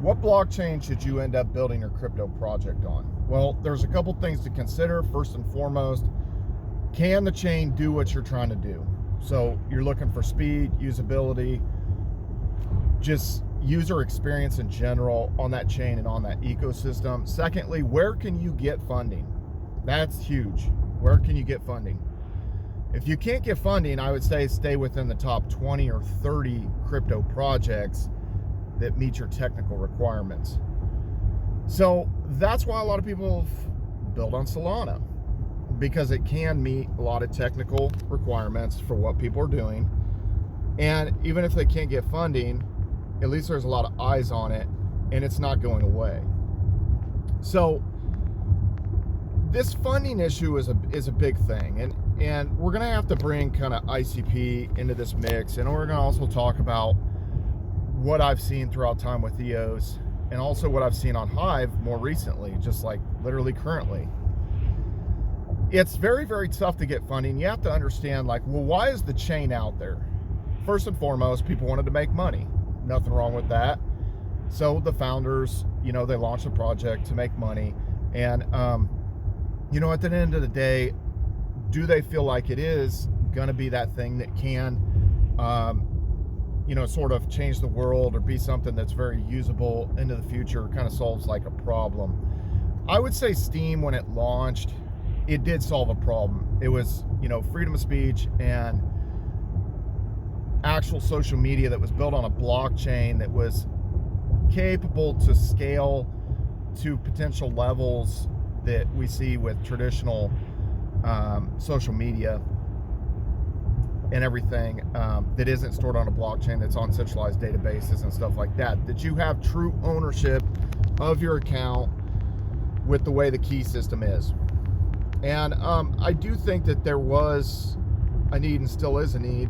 What blockchain should you end up building your crypto project on? Well, there's a couple things to consider. First and foremost, can the chain do what you're trying to do? So you're looking for speed, usability, just user experience in general on that chain and on that ecosystem. Secondly, where can you get funding? That's huge. Where can you get funding? If you can't get funding, I would say stay within the top 20 or 30 crypto projects that meet your technical requirements. So that's why a lot of people build on Solana, because it can meet a lot of technical requirements for what people are doing. And even if they can't get funding, at least there's a lot of eyes on it and it's not going away. So this funding issue is a big thing. And we're gonna have to bring kind of ICP into this mix. And we're gonna also talk about what I've seen throughout time with EOS and also what I've seen on HIVE more recently, just like literally currently. It's very, very tough to get funding. You have to understand, like, well, why is the chain out there? First and foremost, people wanted to make money. Nothing wrong with that. So the founders, they launched a project to make money. And, at the end of the day, do they feel like it is going to be that thing that can, sort of change the world or be something that's very usable into the future, kind of solves like a problem? I would say Steam, when it launched, it did solve a problem. It was, freedom of speech and actual social media that was built on a blockchain that was capable to scale to potential levels that we see with traditional social media and everything that isn't stored on a blockchain, that's on centralized databases and stuff like that, that you have true ownership of your account with the way the key system is. And I do think that there was a need and still is a need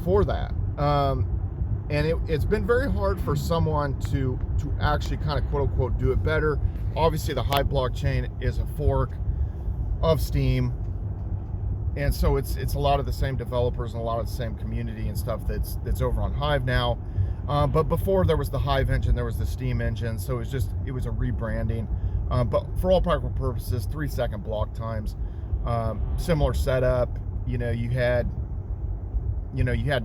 for that. And it's been very hard for someone to actually kind of quote unquote do it better. Obviously the HIVE blockchain is a fork of Steam. And so it's a lot of the same developers and a lot of the same community and stuff that's over on HIVE now. But before there was the HIVE engine, there was the Steam engine. So it was a rebranding. But for all practical purposes, 3-second block times, similar setup. You had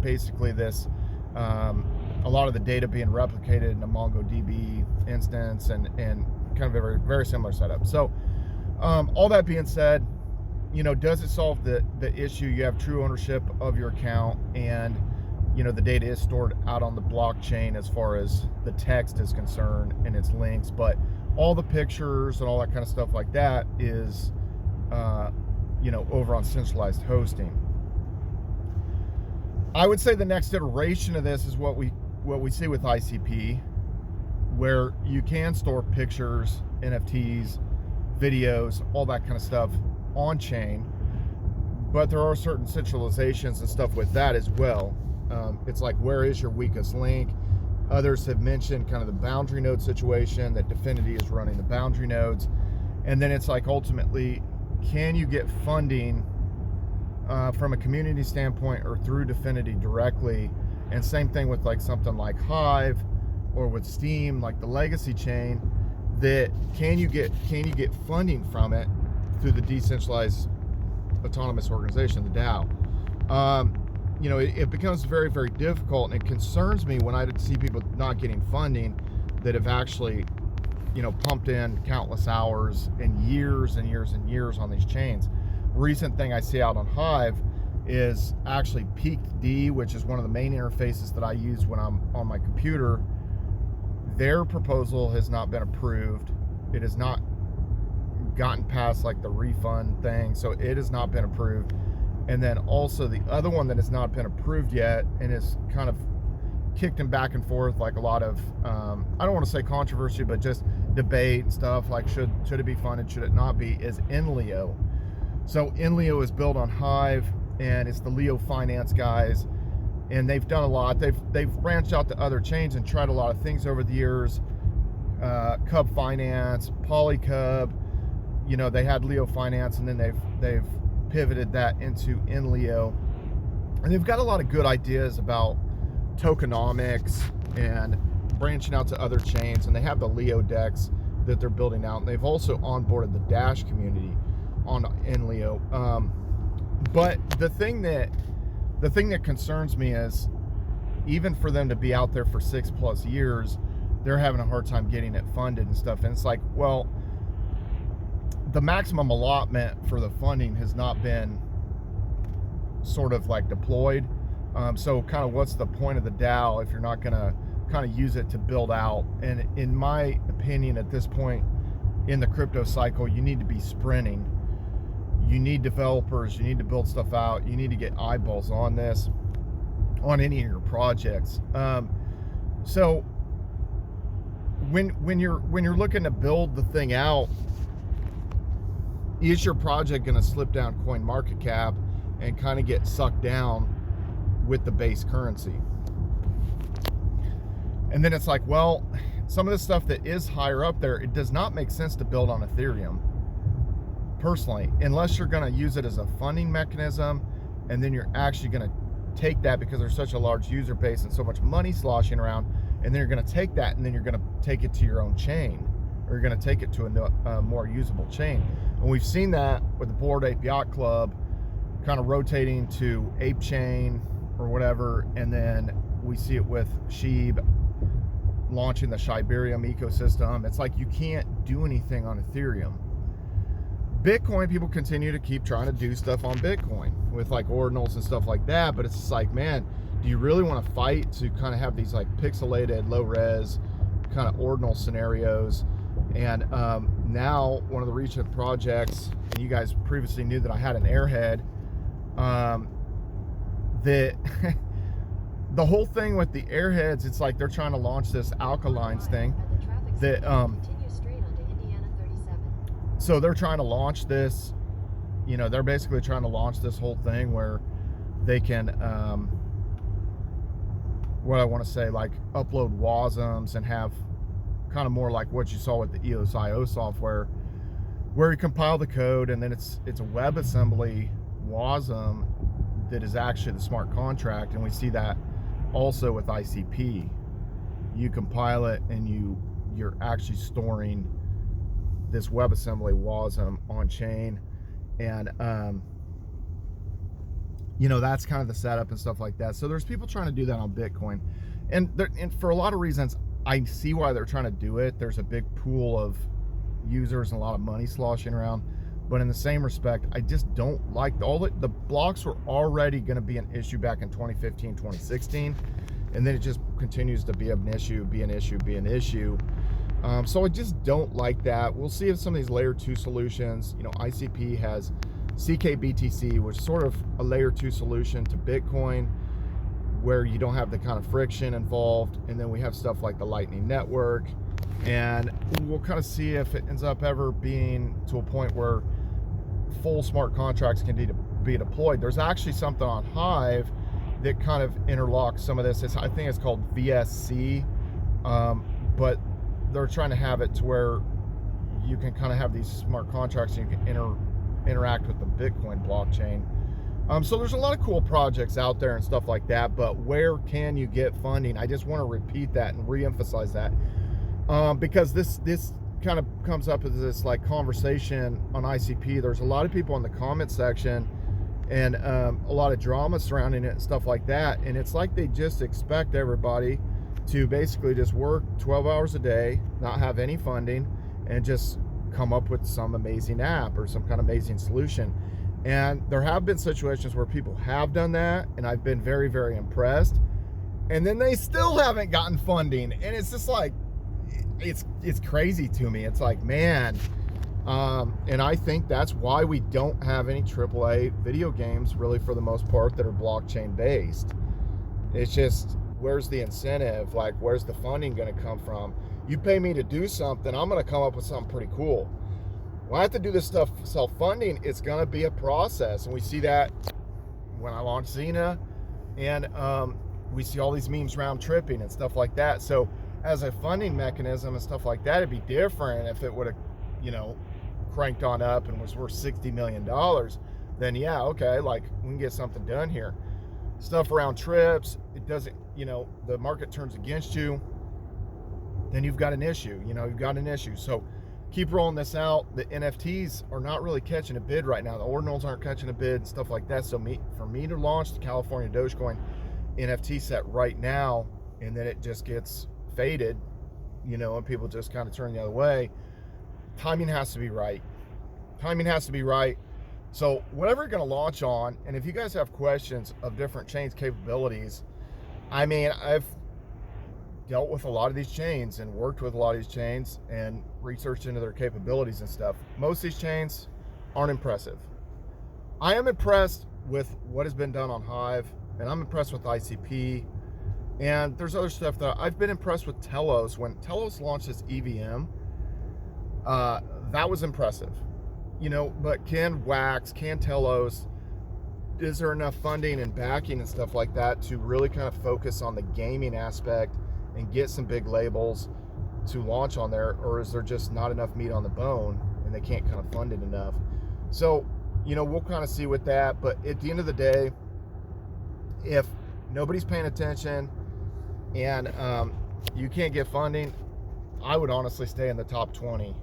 basically this, a lot of the data being replicated in a MongoDB instance and kind of a very, very similar setup. So all that being said, does it solve the issue? You have true ownership of your account, and the data is stored out on the blockchain as far as the text is concerned and its links, but all the pictures and all that kind of stuff like that is over on centralized hosting. I would say the next iteration of this is what we see with ICP, where you can store pictures, NFTs, videos, all that kind of stuff on chain, but there are certain centralizations and stuff with that as well. It's like, where is your weakest link? Others have mentioned kind of the boundary node situation, that Dfinity is running the boundary nodes. And then it's like, ultimately, can you get funding from a community standpoint or through Dfinity directly? And same thing with like something like HIVE or with Steam, like the legacy chain, that can you get funding from it through the decentralized autonomous organization, the DAO? It becomes very, very difficult, and it concerns me when I see people not getting funding that have actually, pumped in countless hours and years and years and years on these chains. Recent thing I see out on HIVE is actually Peaked D, which is one of the main interfaces that I use when I'm on my computer. Their proposal has not been approved. It has not gotten past like the refund thing, so it has not been approved. And then also the other one that has not been approved yet and is kind of kicked him back and forth, like a lot of I don't want to say controversy, but just debate and stuff, like should it be funded, should it not be, is Inleo. So Inleo is built on HIVE, and it's the Leo Finance guys, and they've done a lot. They've branched out to other chains and tried a lot of things over the years. Cub Finance, Polycub, they had Leo Finance, and then they've pivoted that into Inleo, and they've got a lot of good ideas about tokenomics and branching out to other chains, and they have the Leo DEX that they're building out, and they've also onboarded the Dash community in Leo. But the thing that concerns me is, even for them to be out there for 6+ years, they're having a hard time getting it funded and stuff. And it's like, well, the maximum allotment for the funding has not been sort of like deployed. So kind of what's the point of the DAO if you're not going to kind of use it to build out? And in my opinion, at this point in the crypto cycle, you need to be sprinting. You need developers, you need to build stuff out, you need to get eyeballs on this, on any of your projects. So when you're looking to build the thing out, is your project going to slip down coin market cap and kind of get sucked down with the base currency? And then it's like, well, some of the stuff that is higher up there, it does not make sense to build on Ethereum personally, unless you're going to use it as a funding mechanism, and then you're actually going to take that, because there's such a large user base and so much money sloshing around, and then you're going to take that and then you're going to take it to your own chain, or you're going to take it to a more usable chain. And we've seen that with the Bored Ape Yacht Club kind of rotating to Ape Chain or whatever, and then we see it with SHIB launching the Shibarium ecosystem. It's like you can't do anything on Ethereum. Bitcoin, people continue to keep trying to do stuff on Bitcoin with like ordinals and stuff like that, but it's just like, man, do you really want to fight to kind of have these like pixelated, low res kind of ordinal scenarios? And now one of the recent projects, and you guys previously knew that I had an Airhead, that the whole thing with the Airheads, it's like they're trying to launch this alkalines thing that so they're trying to launch this, you know, they're basically trying to launch this whole thing where they can what I want to say, like upload WASMs and have kind of more like what you saw with the EOS.io software, where you compile the code and then it's a WebAssembly WASM that is actually the smart contract. And we see that also with ICP. You compile it and you're actually storing this WebAssembly WASM on chain. And you know, that's kind of the setup and stuff like that. So there's people trying to do that on Bitcoin, and for a lot of reasons I see why they're trying to do it. There's a big pool of users and a lot of money sloshing around, but in the same respect, I just don't like the blocks were already going to be an issue back in 2015, 2016, and then it just continues to be an issue. So I just don't like that. We'll see if some of these layer 2 solutions, you know, ICP has CKBTC, which is sort of a layer 2 solution to Bitcoin, where you don't have the kind of friction involved. And then we have stuff like the Lightning Network, and we'll kind of see if it ends up ever being to a point where full smart contracts can be deployed. There's actually something on Hive that kind of interlocks some of this. I think it's called VSC, but they're trying to have it to where you can kind of have these smart contracts and you can interact with the Bitcoin blockchain. So there's a lot of cool projects out there and stuff like that, but where can you get funding? I just want to repeat that and re-emphasize that, because this kind of comes up as this like conversation on ICP. There's a lot of people in the comment section and a lot of drama surrounding it and stuff like that, and it's like they just expect everybody to basically just work 12 hours a day, not have any funding, and just come up with some amazing app or some kind of amazing solution. And there have been situations where people have done that, and I've been very, very impressed, and then they still haven't gotten funding. And it's just like, it's crazy to me. It's like, man, and I think that's why we don't have any AAA video games really, for the most part, that are blockchain based. It's just, where's the incentive? Like, where's the funding going to come from? You pay me to do something, I'm going to come up with something pretty cool. When I have to do this stuff self-funding, it's going to be a process. And we see that when I launched ZENA, and we see all these memes round tripping and stuff like that. So as a funding mechanism and stuff like that, it'd be different if it would have, you know, cranked on up and was worth $60 million. Then yeah, okay, like we can get something done here. Stuff around trips, it doesn't, you know, the market turns against you. then you've got an issue. You know, you've got an issue. So keep rolling this out. The NFTs are not really catching a bid right now. The ordinals aren't catching a bid and stuff like that. So for me to launch the California Dogecoin NFT set right now, and then it just gets faded, you know, and people just kind of turn the other way, timing has to be right. Timing has to be right. So whatever you're going to launch on, and if you guys have questions of different chains capabilities, I mean, I've dealt with a lot of these chains and worked with a lot of these chains and researched into their capabilities and stuff. Most of these chains aren't impressive. I am impressed with what has been done on HIVE, and I'm impressed with ICP, and there's other stuff that I've been impressed with. Telos, when Telos launched this EVM, that was impressive, you know, but can AVAX, can Telos, is there enough funding and backing and stuff like that to really kind of focus on the gaming aspect and get some big labels to launch on there, or is there just not enough meat on the bone and they can't kind of fund it enough? So, you know, we'll kind of see with that, but at the end of the day, if nobody's paying attention and you can't get funding, I would honestly stay in the top 20,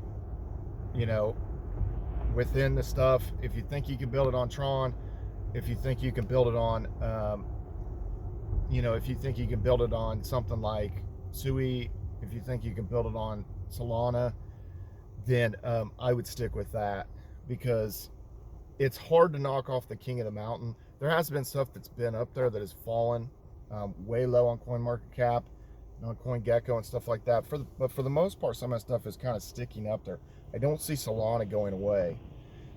you know, within the stuff. If you think you can build it on Tron, if you think you can build it on, you know, if you think you can build it on something like SUI, if you think you can build it on Solana, then I would stick with that, because it's hard to knock off the king of the mountain. There has been stuff that's been up there that has fallen way low on CoinMarketCap, on CoinGecko and stuff like that. But for the most part, some of that stuff is kind of sticking up there. I don't see Solana going away.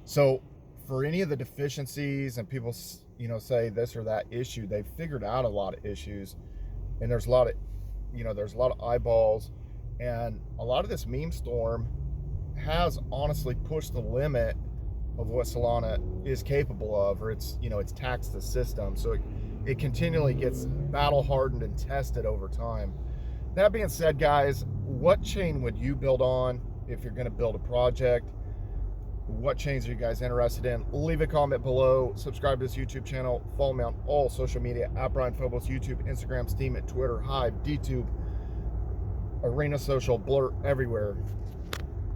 So for any of the deficiencies and people, you know, say this or that issue, they've figured out a lot of issues, and there's a lot of, you know, there's a lot of eyeballs, and a lot of this meme storm has honestly pushed the limit of what Solana is capable of, or it's, you know, it's taxed the system. So it continually gets battle hardened and tested over time. That being said, guys, what chain would you build on if you're going to build a project? What chains are you guys interested in? Leave a comment below. Subscribe to this YouTube channel. Follow me on all social media at Brian Phobos, YouTube, Instagram, Steam, Twitter, Hive, DTube, Arena Social, Blur, everywhere.